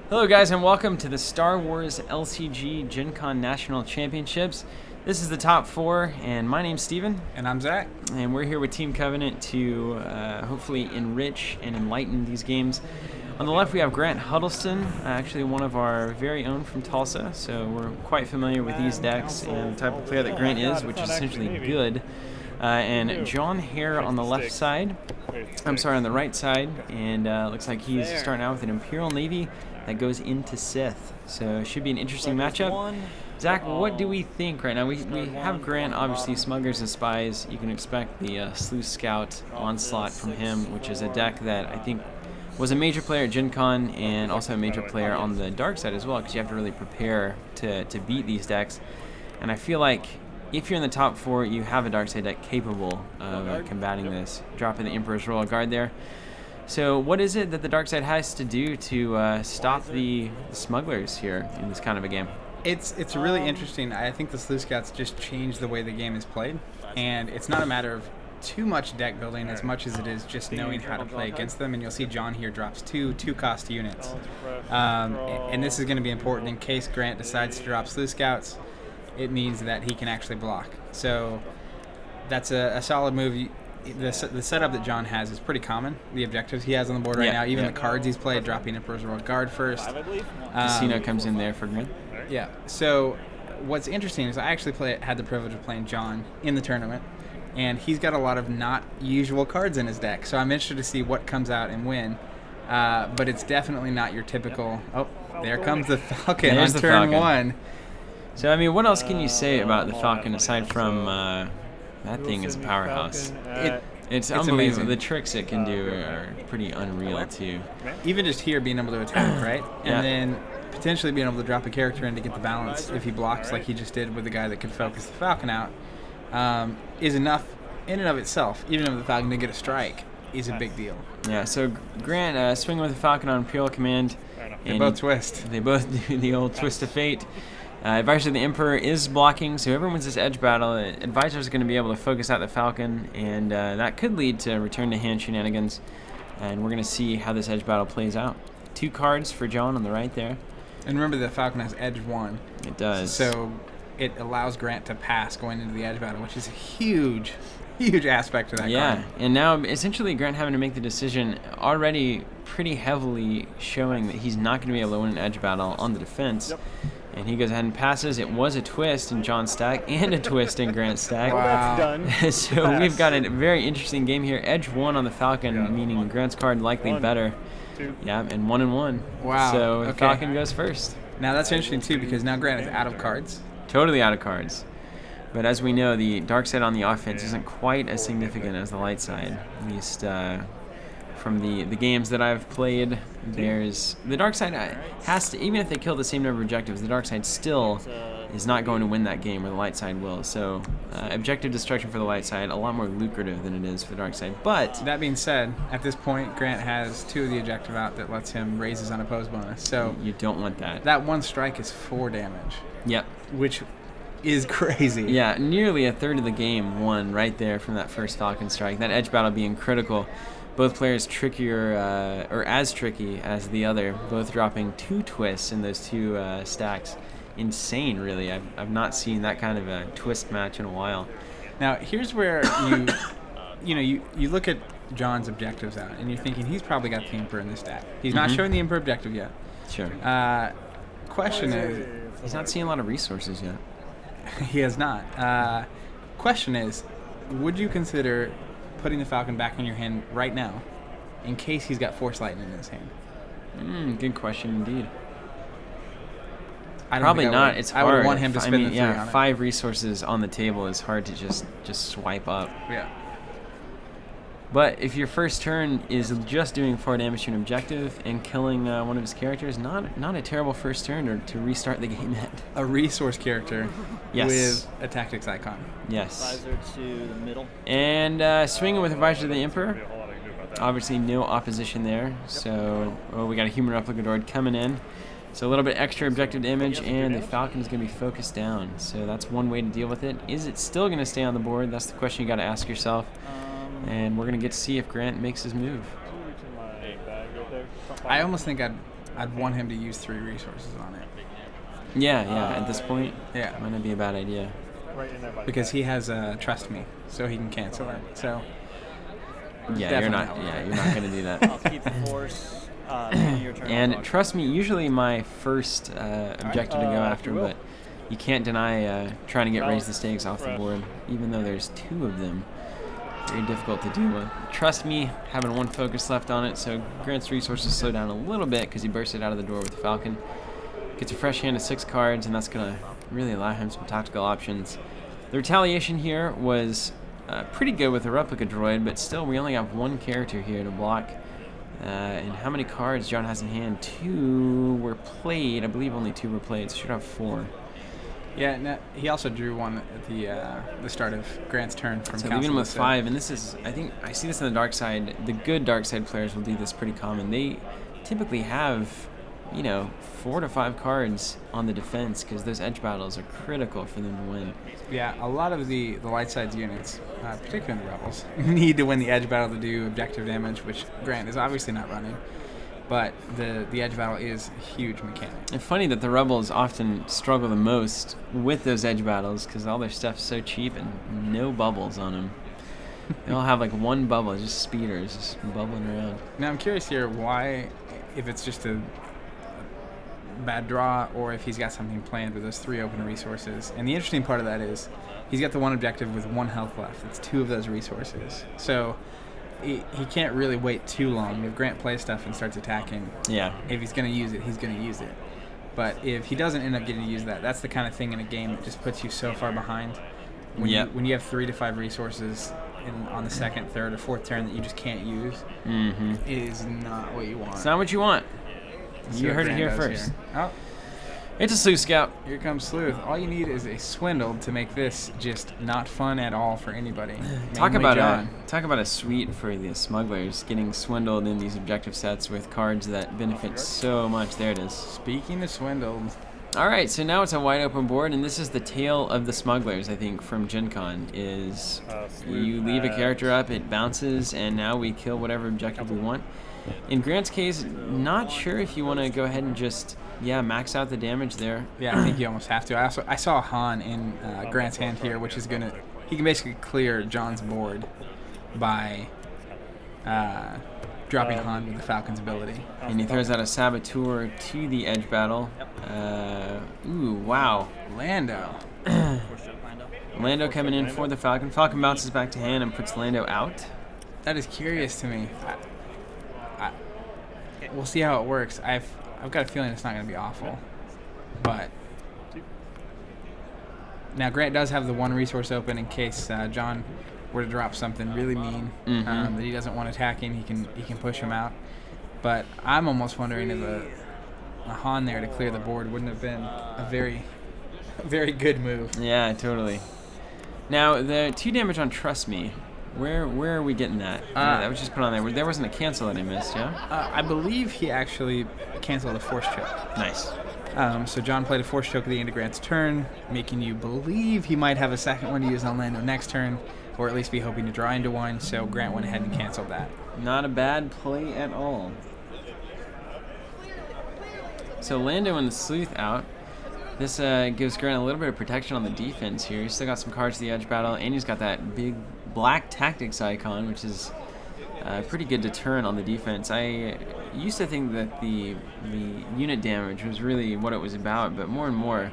Hello guys and welcome to the Star Wars LCG Gen Con National Championships. This is the top 4 and my name's Steven. And I'm Zach. And we're here with Team Covenant to hopefully enrich and enlighten these games. On the left we have Grant Huddleston, actually one of our very own from Tulsa, so we're quite familiar with these decks and the type of player that Grant is, which is essentially good. And John Hare on the left side, on the right side, and looks like he's starting out with an Imperial Navy that goes into Sith. So it should be an interesting matchup. Zach, what do we think right now? We have Grant, obviously, Smugglers and Spies. You can expect the Sleuth Scout onslaught from him, which is a deck that I think was a major player at Gen Con and also a major player on the dark side as well, because you have to really prepare to beat these decks. And I feel like if you're in the top 4, you have a dark side deck capable of combating this. Dropping the Emperor's Royal Guard there. So what is it that the dark side has to do to stop the smugglers here in this kind of a game? It's really interesting. I think the Sleuth Scouts just changed the way the game is played, and it's not a matter of too much deck building as much as it is just knowing how to play against them. And you'll see John here drops two cost units, and this is going to be important in case Grant decides to drop Sleuth Scouts. It means that he can actually block. So that's a solid move. The setup that John has is pretty common. The objectives he has on the board right now, even the cards he's played, dropping Emperor's Royal Guard first. Casino comes in there for Grant. Yeah. So what's interesting is I actually had the privilege of playing John in the tournament, and he's got a lot of not usual cards in his deck. So I'm interested to see what comes out and when. But it's definitely not your typical. Oh, there comes the Falcon on turn 1. So I mean, what else can you say about the Falcon aside from that thing is a powerhouse? It's unbelievable. Amazing. The tricks it can do are pretty unreal too. Even just here being able to attack, right? And then potentially being able to drop a character in to get the balance if he blocks like he just did with the guy that could focus the Falcon out, is enough in and of itself. Even if the Falcon didn't get a strike, is a big deal. Yeah, so Grant swinging with the Falcon on Imperial Command. They both twist. They both do the old twist of fate. Advisor of the Emperor is blocking, so whoever wins this edge battle, Advisor is going to be able to focus out the Falcon, and that could lead to return to hand shenanigans, and we're going to see how this edge battle plays out. 2 cards for John on the right there. And remember, the Falcon has edge 1. It does. So it allows Grant to pass going into the edge battle, which is a huge aspect to that card. Yeah, and now essentially Grant having to make the decision already pretty heavily showing that he's not going to be able to win an edge battle on the defense. Yep. And he goes ahead and passes. It was a twist in John's stack and a twist in Grant's stack. Wow. That's done. So we've got a very interesting game here. Edge 1 on the Falcon, meaning Grant's card likely better. 2. Yeah, and 1 and 1. Wow. So okay. Falcon goes first. Now that's interesting too, because now Grant is out of cards. Totally out of cards. But as we know, the dark side on the offense isn't quite as significant as the light side. At least from the games that I've played, the dark side has to, even if they kill the same number of objectives, the dark side still is not going to win that game where the light side will. So objective destruction for the light side, a lot more lucrative than it is for the dark side. But that being said, at this point, Grant has 2 of the objective out that lets him raise his unopposed bonus. So you don't want that. That 1 strike is 4 damage. Yep. Which is crazy. Yeah, nearly a third of the game won right there from that first Falcon strike. That edge battle being critical. Both players trickier, or as tricky as the other, both dropping 2 twists in those 2 stacks. Insane, really. I've not seen that kind of a twist match in a while. Now, here's where you look at John's objectives out, and you're thinking he's probably got the Emperor in this stack. He's not showing the Emperor objective yet. Sure. Question is, he's not seeing a lot of resources yet. He has not. Question is, would you consider putting the Falcon back in your hand right now in case he's got Force Lightning in his hand? Good question indeed. I don't Probably think not. It's hard. I would want him to spend the 3 on it. 5 resources on the table is hard to just swipe up. Yeah. But if your first turn is just doing 4 damage to an objective and killing one of his characters, not a terrible first turn to restart the game at. A resource character with a tactics icon. Yes. Advisor to the middle. And swinging with Advisor to the Emperor. Obviously no opposition there. So we got a human replicador coming in. So a little bit extra objective damage, and the Falcon is going to be focused down. So that's one way to deal with it. Is it still going to stay on the board? That's the question you got to ask yourself. And we're going to get to see if Grant makes his move. I almost think I'd I'd want him to use 3 resources on it. Yeah, at this point, Yeah. might not be a bad idea. Because he has Trust Me, so he can cancel it. So Yeah, you're not going to do that. I'll keep the force. Your turn. And trust me, usually my first objective to go after, but you can't deny trying to get raise the stakes off the board, even though there's 2 of them. Very difficult to deal with. Trust me, having 1 focus left on it, so Grant's resources slow down a little bit because he bursted out of the door with the Falcon. Gets a fresh hand of 6 cards, and that's going to really allow him some tactical options. The retaliation here was pretty good with a replica droid, but still we only have 1 character here to block. And how many cards John has in hand? 2 were played. I believe only 2 were played, so should have 4. Yeah, no, he also drew 1 at the start of Grant's turn from So Council. leaving him with So 5, and this is, I think, I see this on the dark side. The good dark side players will do this pretty common. They typically have, 4 to 5 cards on the defense because those edge battles are critical for them to win. Yeah, a lot of the light sides units, particularly the Rebels, need to win the edge battle to do objective damage, which Grant is obviously not running. But the edge battle is a huge mechanic. It's funny that the Rebels often struggle the most with those edge battles because all their stuff's so cheap and no bubbles on them. They all have like 1 bubble, just speeders, just bubbling around. Now I'm curious here why, if it's just a bad draw or if he's got something planned with those 3 open resources. And the interesting part of that is he's got the 1 objective with 1 health left. It's 2 of those resources. So he can't really wait too long. If Grant plays stuff and starts attacking, if he's going to use it, he's going to use it. But if he doesn't end up getting to use that, that's the kind of thing in a game that just puts you so far behind. When you have 3 to 5 resources on the 2nd, 3rd, or 4th turn that you just can't use, it is not what you want. It's not what you want. You heard it here first. Oh, it's a Sleuth Scout. here comes Sleuth. All you need is a swindle to make this just not fun at all for anybody. Talk Mainly John. about a suite for the smugglers getting swindled in these objective sets with cards that benefit so much. There it is. Speaking of swindled, All right, so now it's a wide open board, and this is the tale of the smugglers, I think, from Gen Con, is you leave a character up, it bounces, and now we kill whatever objective we want. In Grant's case, not sure if you want to go ahead and just, max out the damage there. yeah, I think you almost have to. I saw Han in Grant's hand here, which is gonna, he can basically clear John's board by dropping Han with the Falcon's ability. And he throws out a Saboteur to the edge battle. Ooh, wow. Lando. Lando coming in for the Falcon. Falcon bounces back to hand and puts Lando out. That is curious to me. We'll see how it works. I've got a feeling it's not going to be awful. But now Grant does have the 1 resource open in case John were to drop something really mean that he doesn't want attacking. He can push him out. But I'm almost wondering if a Han there to clear the board wouldn't have been a very, very good move. Yeah, totally. Now, the 2 damage on Trust Me, where are we getting that? That was just put on there. There wasn't a cancel that he missed, yeah? I believe he actually canceled a force choke. Nice. So John played a force choke at the end of Grant's turn, making you believe he might have a second one to use on Lando next turn, or at least be hoping to draw into one, so Grant went ahead and canceled that. Not a bad play at all. So Lando and the Sleuth out. This gives Grant a little bit of protection on the defense here. He's still got some cards to the edge battle, and he's got that big black tactics icon, which is a pretty good deterrent on the defense. I used to think that the unit damage was really what it was about, but more and more,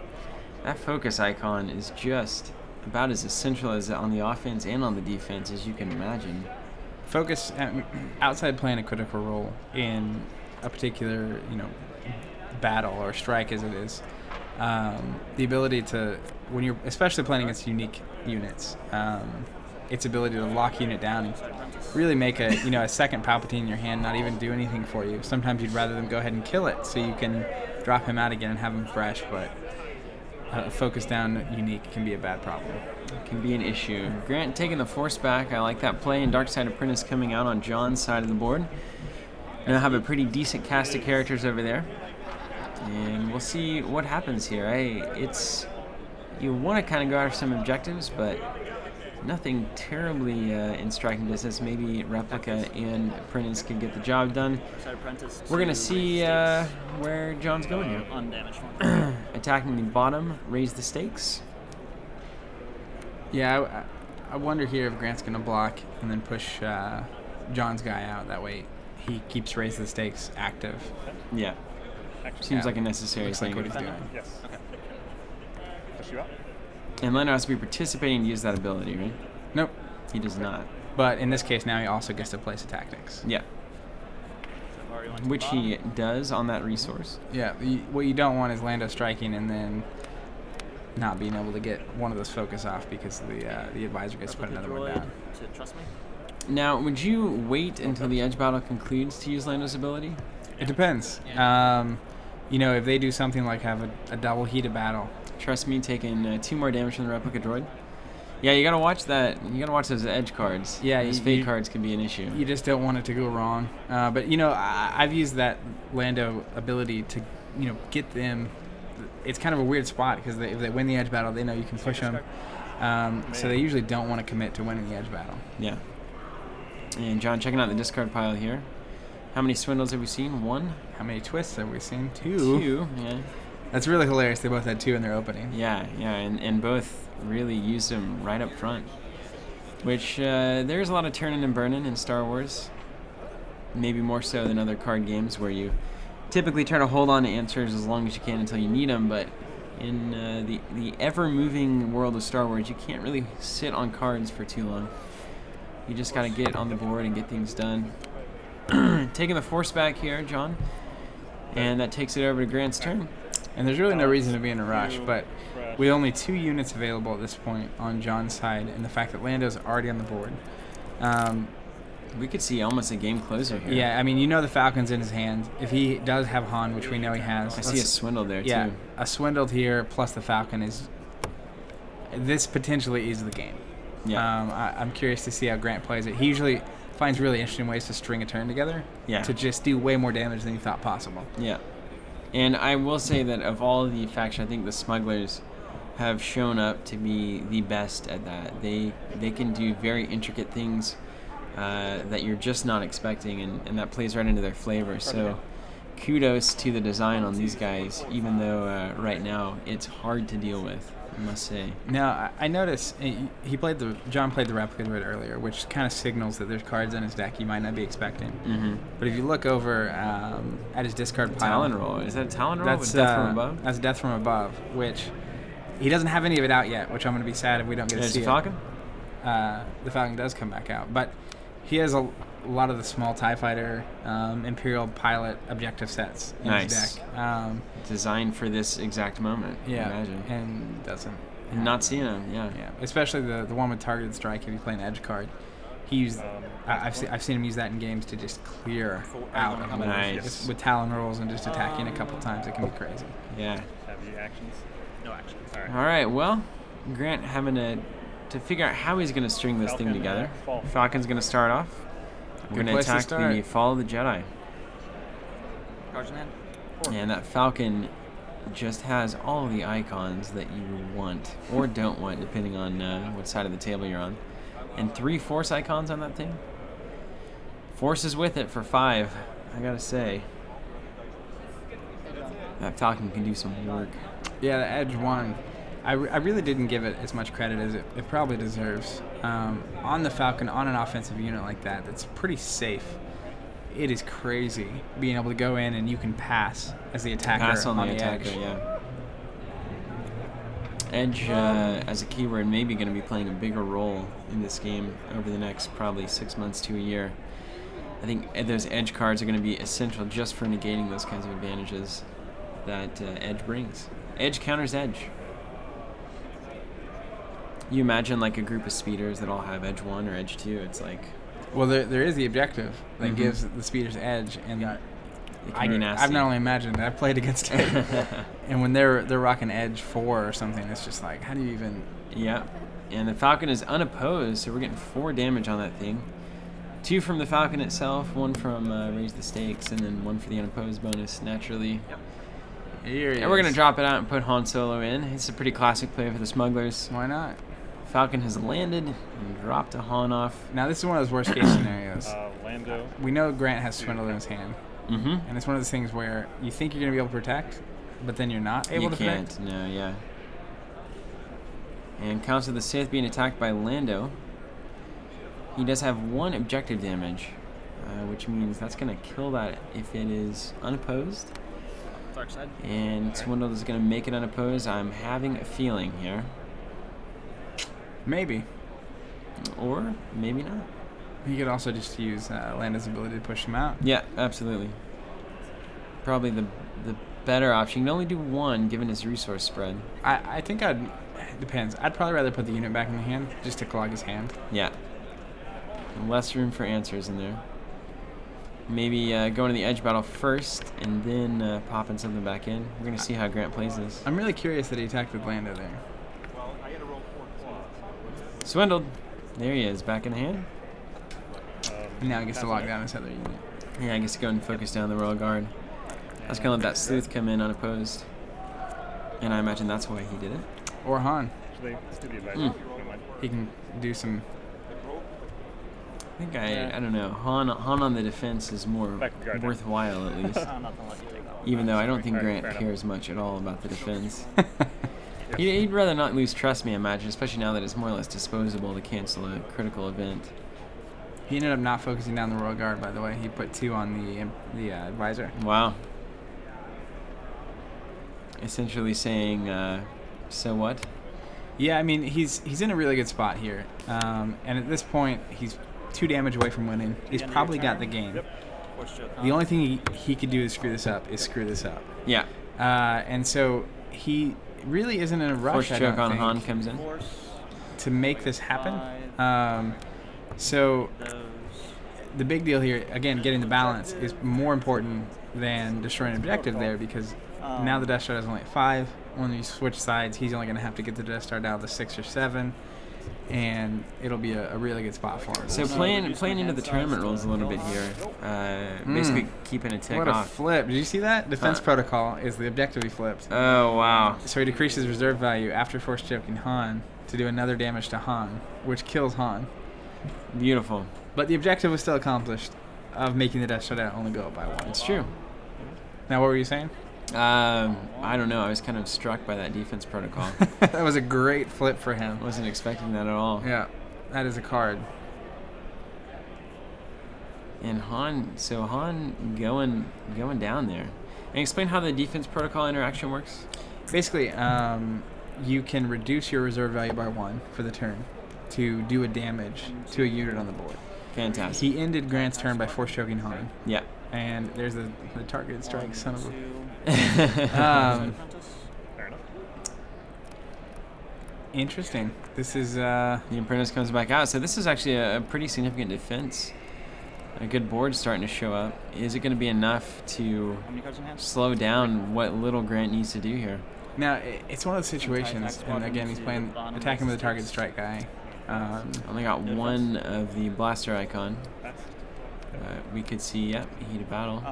that focus icon is just about as essential as on the offense and on the defense as you can imagine. Focus, outside playing a critical role in a particular, battle or strike as it is, the ability to, when you're especially playing against unique units, its ability to lock unit down and really make a second Palpatine in your hand not even do anything for you. Sometimes you'd rather them go ahead and kill it so you can drop him out again and have him fresh, but focus down unique can be a bad problem. It can be an issue. Grant taking the force back. I like that play, and Darkside Apprentice coming out on John's side of the board. Now have a pretty decent cast of characters over there. And we'll see what happens here. You want to kind of go after some objectives, but Nothing terribly in striking distance. Maybe Replica and Apprentice can get the job done. We're going to see where John's going here. Undamaged one. Attacking the bottom, raise the stakes. Yeah, I wonder here if Grant's going to block and then push John's guy out. That way he keeps raise the stakes active. Yeah. Seems like a necessary Looks thing. like what he's doing. Yes. Okay. Push you out. And Lando has to be participating to use that ability, right? Nope. He does not. But in this case, now he also gets to place a tactics. Yeah. Which he does on that resource. Yeah. What you don't want is Lando striking and then not being able to get one of those focus off because the advisor gets to put another one down. To trust me. Now, would you wait until the edge battle concludes to use Lando's ability? It depends. If they do something like have a double heated battle. Trust me, taking 2 more damage from the replica droid. Yeah, you gotta watch that. You gotta watch those edge cards. Yeah, those fake cards can be an issue. You just don't want it to go wrong. But I've used that Lando ability to get them. It's kind of a weird spot because if they win the edge battle, they know you can push them. So they usually don't want to commit to winning the edge battle. Yeah. And John, checking out the discard pile here. How many swindles have we seen? 1? How many twists have we seen? 2. 2, yeah. That's really hilarious. They both had 2 in their opening. Yeah, and both really used them right up front. Which, there's a lot of turning and burning in Star Wars. Maybe more so than other card games where you typically try to hold on to answers as long as you can until you need them, but in the ever-moving world of Star Wars, you can't really sit on cards for too long. You just gotta get on the board and get things done. Taking the force back here, John. And that takes it over to Grant's turn. And there's really no reason to be in a rush, but with only 2 units available at this point on John's side, and the fact that Lando's already on the board. We could see almost a game closer here. Yeah, I mean, the Falcon's in his hand. If he does have Han, which we know he has. I see a swindle there, yeah, too. A swindled here plus the Falcon is... This potentially is the game. Yeah. I'm curious to see how Grant plays it. He usually finds really interesting ways to string a turn together. Yeah. To just do way more damage than he thought possible. Yeah. And I will say that of all the factions, I think the Smugglers have shown up to be the best at that. They can do very intricate things that you're just not expecting, and that plays right into their flavor. So kudos to the design on these guys, even though right now it's hard to deal with, I must say. Now, I noticed John played the replica droid earlier, which kind of signals that there's cards in his deck you might not be expecting. Mm-hmm. But if you look over at his discard pile... Talon roll. Is that a Talon roll That's with Death from Above? That's Death from Above, which he doesn't have any of it out yet, which I'm going to be sad if we don't get to see the Falcon? The Falcon does come back out. But he has a lot of the small TIE Fighter, Imperial Pilot objective sets in his deck. Designed for this exact moment, yeah, imagine. And doesn't. Not seeing him, yeah. Especially the one with targeted strike if you play an edge card. He used, I've seen him use that in games to just clear out of Nice. with Talon rolls and just attacking a couple times. It can be crazy. Yeah. Have you actions? No actions. All right. All right, well, Grant having to figure out how he's going to string this thing together. Falcon's going to start off. We're going to attack the Fall of the Jedi. Cards in hand. And that Falcon just has all the icons that you want or don't want, depending on what side of the table you're on. And 3 Force icons on that thing. Force is with it for 5, I gotta say. That Falcon can do some work. Yeah, the Edge 1. I really didn't give it as much credit as it probably deserves. On the Falcon, on an offensive unit like that, that's pretty safe. It is crazy being able to go in and you can pass as the attacker on the attacker, edge. Yeah. Edge, as a keyword, may be going to be playing a bigger role in this game over the next probably 6 months to a year. I think those edge cards are going to be essential just for negating those kinds of advantages that Edge brings. Edge counters Edge. You imagine like a group of speeders that all have Edge 1 or Edge 2. It's like... Well, there is the objective that gives the speeders edge, and I've not only imagined it, I've played against it. And when they're rocking Edge 4 or something, it's just like, how do you even... Yeah, and the Falcon is unopposed, so we're getting 4 damage on that thing. 2 from the Falcon itself, 1 from Raise the Stakes, and then 1 for the unopposed bonus, naturally. Yep. And we're going to drop it out and put Han Solo in. It's a pretty classic play for the Smugglers. Why not? Falcon has landed and dropped a Han off. Now, this is one of those worst-case scenarios. Lando. We know Grant has Swindle in his hand. Mm-hmm. And it's one of those things where you think you're going to be able to protect, but then you're not able to protect. You can't, no, yeah. And Council of the Sith being attacked by Lando. He does have 1 objective damage, which means that's going to kill that if it is unopposed. Dark side. And Swindle is going to make it unopposed. I'm having a feeling here. Maybe. Or maybe not. He could also just use Lando's ability to push him out. Yeah, absolutely. Probably the better option. You can only do 1 given his resource spread. I think it depends. I'd probably rather put the unit back in the hand just to clog his hand. Yeah. Less room for answers in there. Maybe going to the edge battle first and then popping something back in. We're going to see how Grant plays this. I'm really curious that he attacked with Lando there. Swindled. There he is, back in the hand. And now he gets to lock down his other unit. Yeah, I guess go and focus down the Royal Guard. I was going to let that Sleuth come in unopposed. And I imagine that's why he did it. Or Han. Mm. He can do some... I think I don't know. Han on the defense is more worthwhile at least. Even though I don't think Grant cares much at all about the defense. He'd rather not lose trust, me, I imagine, especially now that it's more or less disposable to cancel a critical event. He ended up not focusing down the Royal Guard, by the way. He put 2 on the advisor. Wow. Essentially saying, so what? Yeah, I mean, he's in a really good spot here. And at this point, he's 2 damage away from winning. He's probably got the game. The only thing he could do to screw this up. Yeah. And so he really isn't in a rush, Force choke on Han comes in. To make this happen. So the big deal here, again, getting the balance is more important than destroying an objective there, because now the Death Star is only at 5. When you switch sides, he's only going to have to get the Death Star down to 6 or 7, and it'll be a really good spot for him. So playing into the tournament rules a little bit here, basically keeping a tick what off. A flip. Did you see that? Defense protocol is the objective he flipped. Oh, wow. So he decreases reserve value after force choking Han to do another damage to Han, which kills Han. Beautiful. But the objective was still accomplished of making the Death Star only go up by 1. It's true. Now, what were you saying? I don't know. I was kind of struck by that defense protocol. That was a great flip for him. Wasn't expecting that at all. Yeah, that is a card. And Han going down there. And explain how the defense protocol interaction works. Basically, you can reduce your reserve value by 1 for the turn to do a damage to a unit on the board. Fantastic. He ended Grant's turn by force choking Han. Yeah. And there's the targeted strike, son of a... Interesting. This is... The Apprentice comes back out. So this is actually a pretty significant defense. A good board starting to show up. Is it going to be enough to slow down what little Grant needs to do here? Now, it's one of those situations, and again, he's attacking with a targeted strike guy. Only got 1 of the blaster icon. We could see, heat of battle.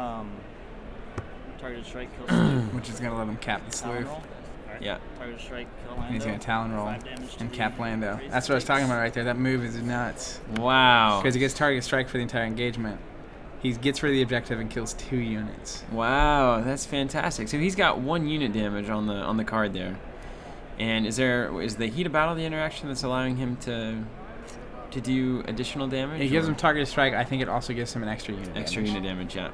Targeted strike kills which is going to let him cap the Sleuth. Yeah. Targeted strike kill Lando. And he's going to Talon roll and cap Lando. That's what I was talking about right there. That move is nuts. Wow. Because he gets targeted strike for the entire engagement. He gets rid of the objective and kills 2 units. Wow, that's fantastic. So he's got 1 unit damage on the card there. And is the heat of battle the interaction that's allowing him to do additional damage? It gives him targeted strike. I think it also gives him an extra unit unit damage, yeah.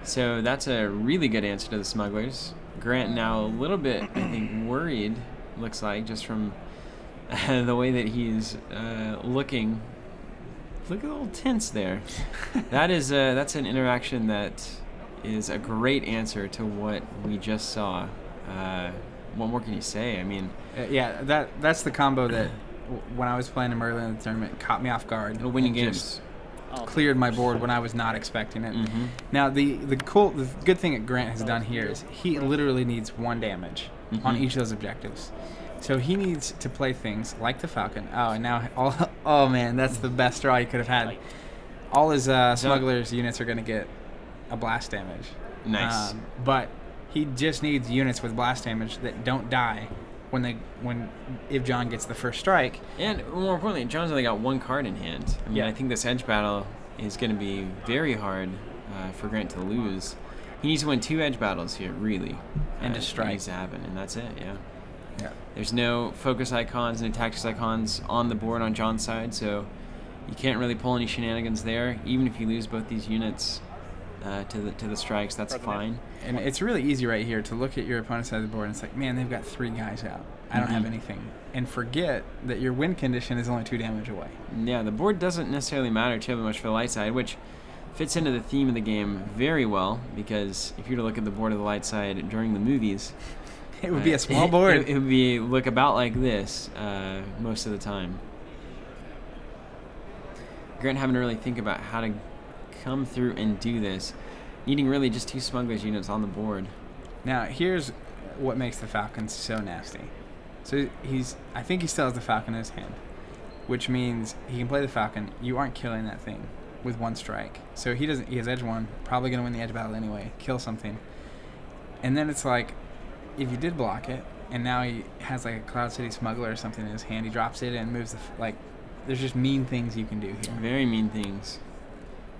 So that's a really good answer to the Smugglers. Grant now a little bit, I think, worried, looks like, just from the way that he's looking. Look at the little tense there. That's an interaction that is a great answer to what we just saw. What more can you say? I mean, that's the combo that when I was playing him early in the tournament caught me off guard. It'll win you games. Cleared my board when I was not expecting it. Mm-hmm. Now the good thing that Grant has done here is he literally needs 1 damage on each of those objectives. So he needs to play things like the Falcon. Oh, and now oh man, that's the best draw he could have had. All his Smugglers units are going to get a blast damage. Nice. But he just needs units with blast damage that don't die if John gets the first strike. And more importantly, John's only got one card in hand. I mean, Yeah. I think this edge battle is going to be very hard for Grant to lose. He needs to win 2 edge battles here, really. And to strike. It needs to happen, and that's it, yeah. Yeah. There's no focus icons and tactics icons on the board on John's side, so you can't really pull any shenanigans there. Even if you lose both these units to the strikes, that's fine. And it's really easy right here to look at your opponent's side of the board and it's like, man, they've got 3 guys out. I don't have anything. And forget that your win condition is only 2 damage away. Yeah, the board doesn't necessarily matter terribly much for the light side, which fits into the theme of the game very well, because if you were to look at the board of the light side during the movies, It would be a small board. It would look about like this most of the time. Grant having to really think about how to come through and do this, needing really just 2 smugglers units on the board. Now, here's what makes the Falcon so nasty. So I think he still has the Falcon in his hand, which means he can play the Falcon. You aren't killing that thing with 1 strike. So he has edge 1, probably going to win the edge battle anyway, kill something. And then it's like, if you did block it, and now he has like a Cloud City Smuggler or something in his hand, he drops it and moves there's just mean things you can do here. Very mean things.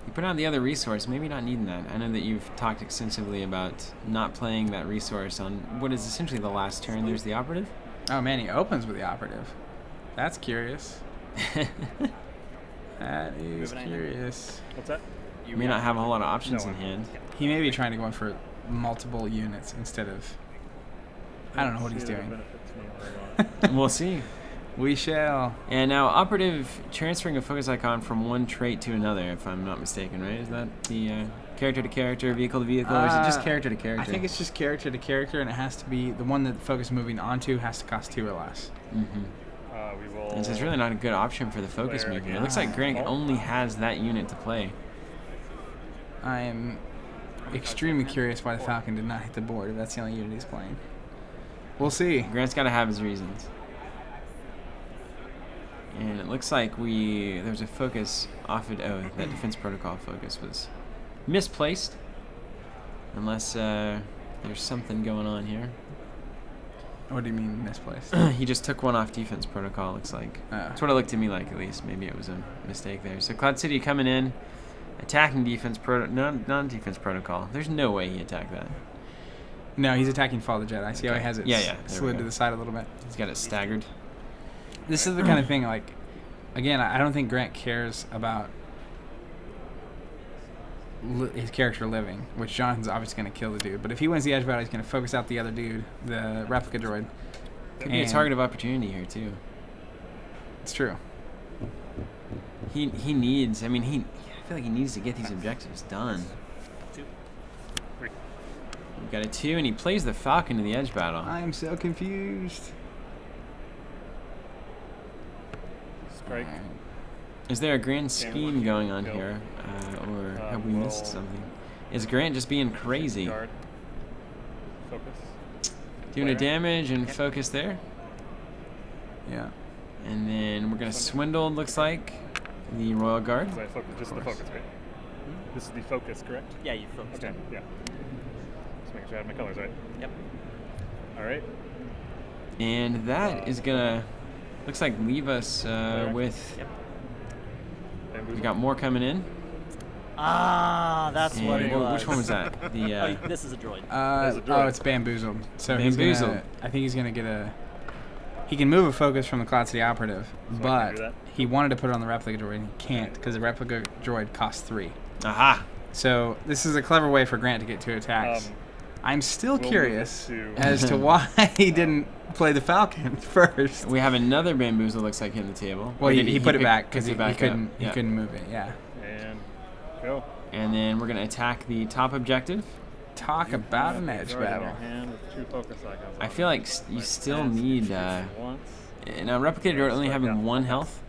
You put out the other resource, maybe not needing that. I know that you've talked extensively about not playing that resource on what is essentially the last turn. There's the operative. Oh man, he opens with the operative. That's curious. That is curious. What's that? You may not have a whole lot of options in hand. He may be trying to go in for multiple units instead of... I don't know what he's doing. We'll see. We shall. And now operative transferring a focus icon from one trait to another, if I'm not mistaken, right? Is that the character to character, vehicle to vehicle, or is it just character to character? I think it's just character to character, and it has to be the one that the focus moving onto has to cost 2 or less. Mm-hmm. And so it's really not a good option for the focus movement. It looks like Grant only has that unit to play. I am extremely curious why the Falcon did not hit the board if that's the only unit he's playing. We'll see. Grant's got to have his reasons. And it looks like there's a focus off of... Oh, that defense protocol focus was misplaced. Unless there's something going on here. What do you mean misplaced? He just took one off defense protocol, looks like. That's what it looked to me like, at least. Maybe it was a mistake there. So Cloud City coming in, attacking defense non-defense protocol. There's no way he attacked that. No, he's attacking Fall of the Jedi. See how he has it slid to the side a little bit? He's got it staggered. This is the kind of thing, like, again, I don't think Grant cares about his character living, which Jonathan's obviously going to kill the dude. But if he wins the edge battle, he's going to focus out the other dude, the replica droid. Could be a target of opportunity here, too. It's true. He needs, I feel like he needs to get these objectives done. 2, 3. We've got a 2, and he plays the Falcon in the edge battle. I am so confused. Strike. Is there a grand scheme going on here, or have we missed something? Is Grant just being crazy? Guard. Focus. Doing a damage and focus there. Yeah. And then we're going to swindle, looks like, the Royal Guard. Just the focus, right? This is the focus, correct? Yeah, you focused. Okay, yeah. Just making sure I have my colors right. Yep. All right. And that is going to, looks like, leave us with... Yep. We got more coming in. Ah, that's what it was. Which one was that? The this is a droid. Oh, it's bamboozled. So Bamboozled. I think he's gonna get a. He can move a focus from the Cloud City operative, but he wanted to put it on the replica droid, and he can't because the replica droid costs 3. Aha! So this is a clever way for Grant to get 2 attacks. I'm still curious move as to why he didn't play the Falcon first. We have another bamboozle looks like hitting the table. Well, he put it back because he back couldn't. up. He Yeah. couldn't move it. Yeah. And go. And then we're going to attack the top objective. Talk about an edge Guard in battle. your hand with 2 focus icons. I feel like you still need... now, Replicator Droid only having 1 health.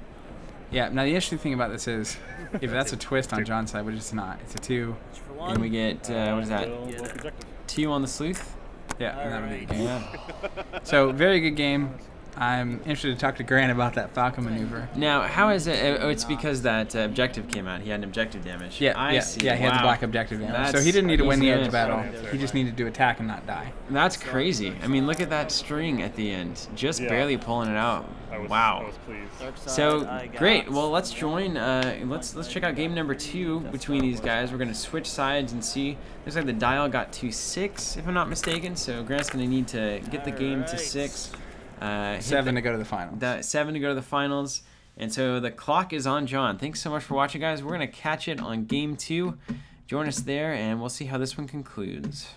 Yeah. Now the interesting thing about this is, if that's a twist on John's side, which it's not, it's a 2. And we get, what is that? 2 on the Sleuth. Yeah. And that would be the game. Yeah. So very good game. I'm interested to talk to Grant about that Falcon maneuver. Now, how is it? Oh, it's because that objective came out. He had an objective damage. I see. Yeah, he had the Wow. black objective damage. So That's he didn't need to win the easy edge miss. battle. He just needed to attack and not die. That's crazy. I mean, look at that string at the end. Just Yeah. barely pulling it out. I was Wow. pleased. Dark side, So I got- great. Well, let's join. Let's check out game number 2 between these guys. We're gonna switch sides and see. Looks like the dial got to 6, if I'm not mistaken. So Grant's gonna need to get the game to Alright. 6. 7 to go to the finals. 7 to go to the finals. And so the clock is on John. Thanks so much for watching, guys. We're gonna catch it on game 2. Join us there, and we'll see how this one concludes.